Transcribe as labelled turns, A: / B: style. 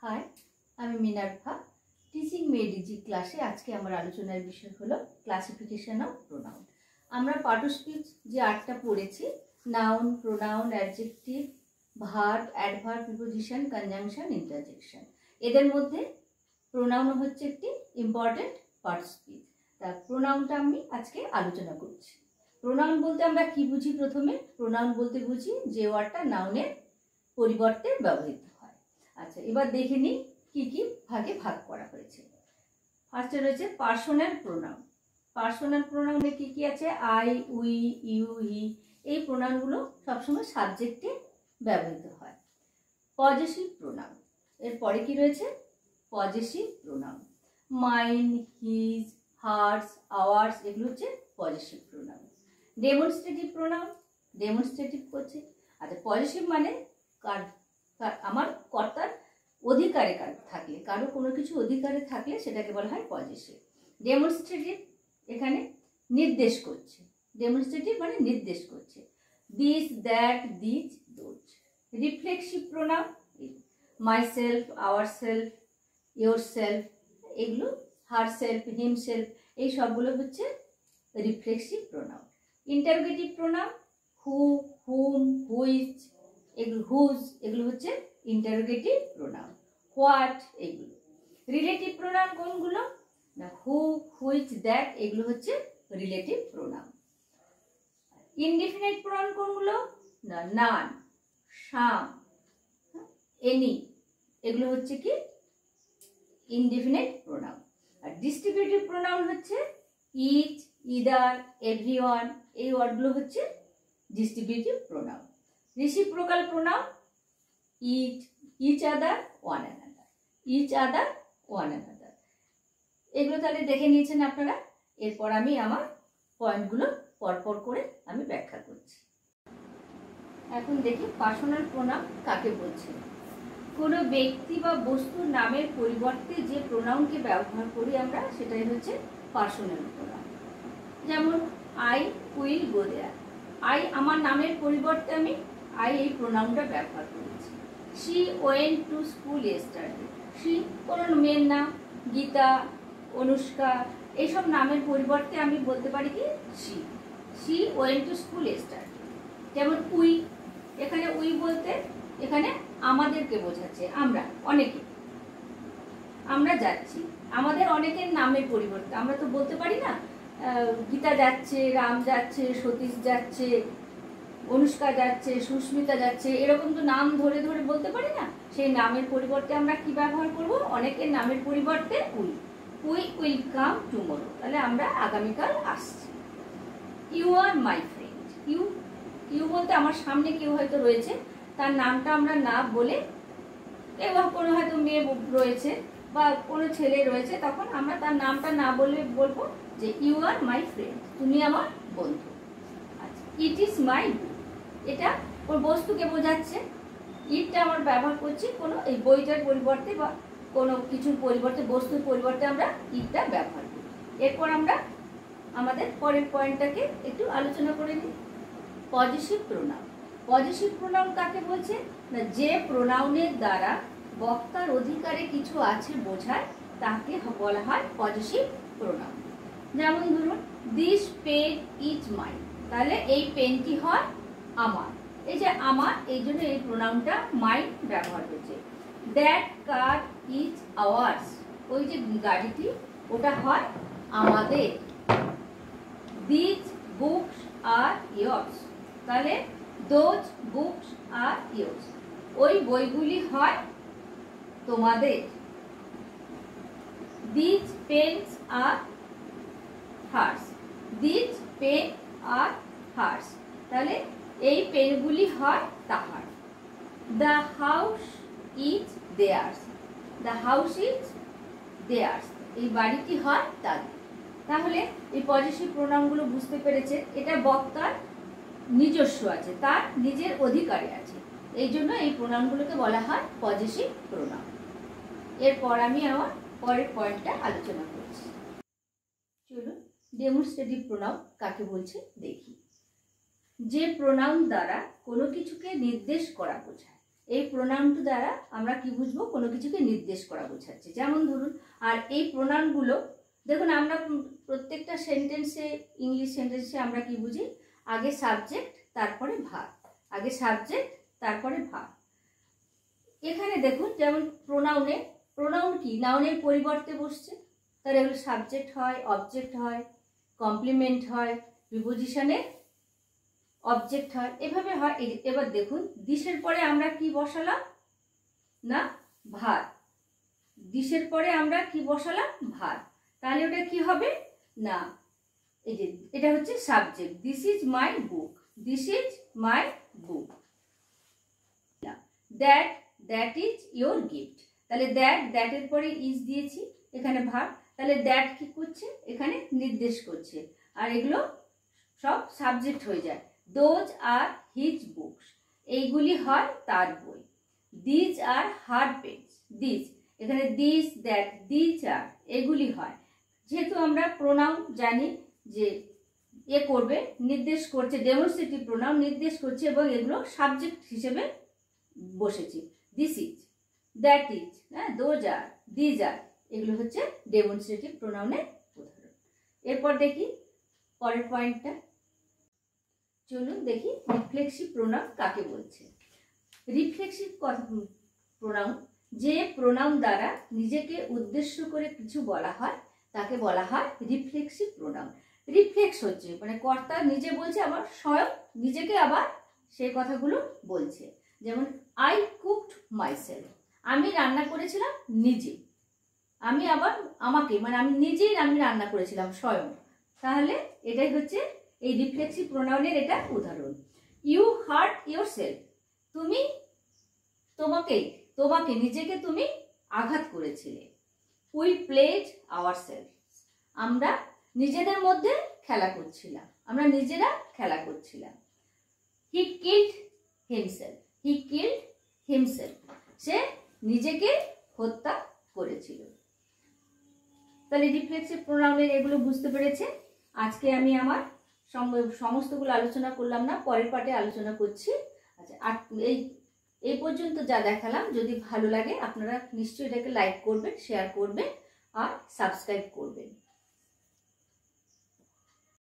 A: High, আমি Minerva. Teaching made easy ক্লাসে আজকে আমার আলোচনার বিষয় হলো ক্লাসিফিকেশন অফ প্রোনাউন। আমরা পার্ট অফ স্পিচ যে 8টা পড়েছি, noun, pronoun, adjective, verb, adverb, preposition, conjunction, interjection. এদের মধ্যে প্রোনাউন হচ্ছে একটি ইম্পর্টেন্ট পার্ট অফ স্পিচ। তা প্রোনাউনটা আমি আজকে আলোচনা করছি। প্রোনাউন বলতে আমরা কি বুঝি? প্রথমে প্রোনাউন বলতে বুঝি যে ওয়ার্ডটা নাউনের পরিবর্তে ব্যবহৃত হয়। আচ্ছা, এবার দেখে নিই কি কি ভাগে ভাগ করা হয়েছে। ফার্স্টে রয়েছে পার্সোনাল প্রোনাউন। পার্সোনাল প্রোনাউনে কি কি আছে? আই, উই, ইউ, হি। এই প্রোনাউনগুলো সবসময় সাবজেক্টে ব্যবহৃত হয়। পজেসিভ প্রোনাউন, এরপরে কি রয়েছে? Possessive pronoun. Mine, his, hers, ours, এগুলো হচ্ছে possessive pronoun. Demonstrative pronoun, demonstrative করছে। আচ্ছা, পজেসিভ মানে আমার কর্তার অধিকারে থাকলে, কারো কোনো কিছু অধিকারে থাকলে সেটাকে বলা হয় পজেসিভ। ডেমনস্ট্রেটিভ এখানে নির্দেশ করছে। ডেমনস্ট্রেটিভ মানে নির্দেশ করছে। This, that, these, those. Reflexive pronoun, my self, our self, your self, এগুলো হার সেলফ, হিম সেলফ, এই সবগুলো হচ্ছে reflexive pronoun. Interrogative pronoun, who, hmm, which, এগুলো হুজ, এগুলো হচ্ছে ইন্টারোগেটিভ প্রোনাউন। হোয়াট, এগুলো। রিলেটিভ প্রোনাউন কোনগুলো? না, হু, হুইচ, দ্যাট, এগুলো হচ্ছে রিলেটিভ প্রোনাউন। ইনডিফিনিট প্রোনাউন কোনগুলো? না, নান, সাম, এনি, এগুলো হচ্ছে কি ইনডিফিনিট প্রোনাউন। আর ডিস্ট্রিবিউটিভ প্রোনাউন হচ্ছে ইচ, ইদার, এভরিওয়ান, এই ওয়ার্ডগুলো হচ্ছে distributive pronoun. Reciprocal pronoun, each other, one another, each other, one another. এগুলো তাহলে দেখে নিয়েছেন আপনারা। এরপর আমি আমার পয়েন্টগুলো পরপর করে আমি ব্যাখ্যা করছি। এখন দেখি পার্সোনাল প্রোনাউন কাকে বলছে। কোনো ব্যক্তি বা বস্তুর নামের পরিবর্তে যে প্রোনাউনকে ব্যবহার করি আমরা, সেটাই হচ্ছে পার্সোনাল প্রোনাউন। যেমন I will go there. I আমার নামের পরিবর্তে আমি আই এই প্রোনাউনটা ব্যবহার করেছি। She went to school yesterday. She কোনো মেয়ের নাম, গীতা, অনুষ্কা, এইসব নামের পরিবর্তে আমি বলতে পারি কি she. She went to school yesterday. যেমন উই, এখানে উই বলতে এখানে আমাদেরকে বোঝাচ্ছে, আমরা, অনেকে, আমরা যাচ্ছি। আমাদের অনেকের নামের পরিবর্তে আমরা তো বলতে পারি না গীতা যাচ্ছে, রাম যাচ্ছে, সতীশ যাচ্ছে, অনুষ্কা যাচ্ছে, সুস্মিতা যাচ্ছে, এরকম তো নাম ধরে ধরে বলতে পারি না। সেই নামের পরিবর্তে আমরা কি ব্যবহার করব? অনেকের নামের পরিবর্তে we. We will come tomorrow, তাহলে আমরা আগামীকাল আসছি। You are my friend. You, you বলতে আমার সামনে কেউ হয়তো রয়েছে, তার নামটা আমরা না বলে, এবং কোনো হয়তো মেয়ে রয়েছে বা কোনো ছেলে রয়েছে, তখন আমরা তার নামটা না বলে বলবো যে ইউ আর মাই ফ্রেন্ড, তুমি আমার বন্ধু। আচ্ছা, ইট ইজ মাই বুক, এটা ওর বস্তুকে বোঝাচ্ছে। ইটটা আমার ব্যবহার করছি কোনো এই বইটার পরিবর্তে বা কোনো কিছুর পরিবর্তে, বস্তুর পরিবর্তে আমরা ইটটা ব্যবহার করি। এরপর আমরা আমাদের পরের পয়েন্টটাকে একটু আলোচনা করে নিই। Possessive pronoun. পজেসিভ প্রোনাউন কাকে বলছে? না, যে প্রোনাউনের দ্বারা বক্তার অধিকারে কিছু আছে বোঝায়, তাকে বলা হয় পজেসিভ প্রোনাউন। যেমন ধরুন, দিস পেন ইজ মাইন, তাহলে এই পেনটি হয় আমার। এই যে আমার, এই জন্য এই প্রোনাউনটা মাইন ব্যবহার হয়েছে। দ্যাট কার ইজ আওয়ার্স, ওই যে গাড়িটি, ওটা হয় আমাদের। দিস বুকস আর ইয়ার্স, তাহলে দোজ বুকস আর ইয়ার্স, ওই বইগুলি হয় তোমাদের। This pens are hers, this pen are hers, তাহলে এই পেনগুলি হয় তাহার। The house is theirs, the house is theirs, এই বাড়িটি হয় তাদের। তাহলে এই পজেসিভ প্রোনাউনগুলো বুঝতে পেরেছে, এটা বক্তার নিজস্ব আছে, তার নিজের অধিকারে আছে, এই জন্য এই প্রোনাউনগুলোকে বলা হয় পজেসিভ প্রোনাউন। এরপর আমি আমার পরের পয়েন্টটা আলোচনা করছি। চলুন ডেমনস্ট্রেটিভ প্রোনাউন কাকে বলছে দেখি। যে প্রোনাউন দ্বারা কোনো কিছুকে নির্দেশ করা বোঝায়, এই প্রোনাউনটি দ্বারা আমরা কি বুঝবো, কোনো কিছুকে নির্দেশ করা বোঝাচ্ছে। যেমন ধরুন, আর এই প্রোনাউনগুলো দেখুন আমরা প্রত্যেকটা সেন্টেন্সে, ইংলিশ সেন্টেন্সে আমরা কি বুঝি, আগে সাবজেক্ট তারপরে ভার্ব, আগে সাবজেক্ট তারপরে ভার্ব। এখানে দেখুন যেমন প্রোনাউনে, প্রোনাউন কি নাউনের পরিবর্তে বসছে, তাহলে এগুলো সাবজেক্ট হয়, অবজেক্ট হয়, কমপ্লিমেন্ট হয়, প্রিপোজিশনের অবজেক্ট হয়, এভাবে হয়। এবার দেখুন দিসের পরে আমরা কি বসালাম না ভার্ব, দিসের পরে আমরা কি বসালাম ভার্ব, তাহলে ওটা কি হবে না, এই যে এটা হচ্ছে subject, this is my book, this is my book. That, that is your gift, তাহলে দ্যাট, দ্যাটের পরে ইজ দিয়েছি, এখানে ভার্ব, তাহলে দ্যাট কি করছে, এখানে নির্দেশ করছে, আর এগুলো সব সাবজেক্ট হয়ে যায়। দোজ আর হিজ বুকস, এইগুলি হয় তার বই। These are her pens, these, এখানে দিস, দ্যাট, দিজ আর, এগুলি হয়। যেহেতু আমরা প্রোনাউন জানি যে এ করবে, নির্দেশ করছে, ডেমনস্ট্রেটিভ প্রোনাউন নির্দেশ করছে, এবং এগুলো সাবজেক্ট হিসেবে বসেছে। দিস ইজ, দ্যাট ইজ, হ্যাঁ, দোজ আর, দিজ আর, এগুলো হচ্ছে ডেমনস্ট্রেটিভ প্রোনাউনের উদাহরণ। এরপর দেখি পরের পয়েন্টটা, চলুন দেখি রিফ্লেক্সিভ প্রোনাউন কাকে বলছে। রিফ্লেক্সিভ প্রোনাউন, যে প্রোনাউন দ্বারা নিজেকে উদ্দেশ্য করে কিছু বলা হয় তাকে বলা হয় রিফ্লেক্সিভ প্রোনাউন। রিফ্লেক্স হচ্ছে মানে কর্তা নিজে বলছে, আবার স্বয়ং নিজেকে আবার সেই কথাগুলো বলছে। যেমন আই কুকড মাইসেলফ, আমি রান্না করেছিলাম নিজে, আমি আবার আমাকে মানে আমি নিজেই আমি রান্না করেছিলাম স্বয়ং, তাহলে এটাই হচ্ছে এই রিফ্লেক্সিভ প্রোনাউনের এটা উদাহরণ। ইউ হার্ট ইয়োরসেলফ, তুমি তোমাকে তোমাকে নিজেকে তুমি আঘাত করেছিলে। উই প্লেড আওয়ারসেলফ, আমরা নিজেদের মধ্যে খেলা করছিলাম, আমরা নিজেরা খেলা করছিলাম। He killed himself, he killed himself, সে নিজেকে হত্যা করেছিল। তাহলে রিফ্লেক্সিভ প্রোনাউনের এগুলো বুঝতে পেরেছে। আজকে আমি আমার সমস্তগুলো আলোচনা করলাম না, পরের পার্টে আলোচনা করছি। আচ্ছা, আর এই পর্যন্ত যা দেখালাম যদি ভালো লাগে আপনারা নিশ্চয়ই এটাকে লাইক করবেন, শেয়ার করবেন আর সাবস্ক্রাইব করবেন।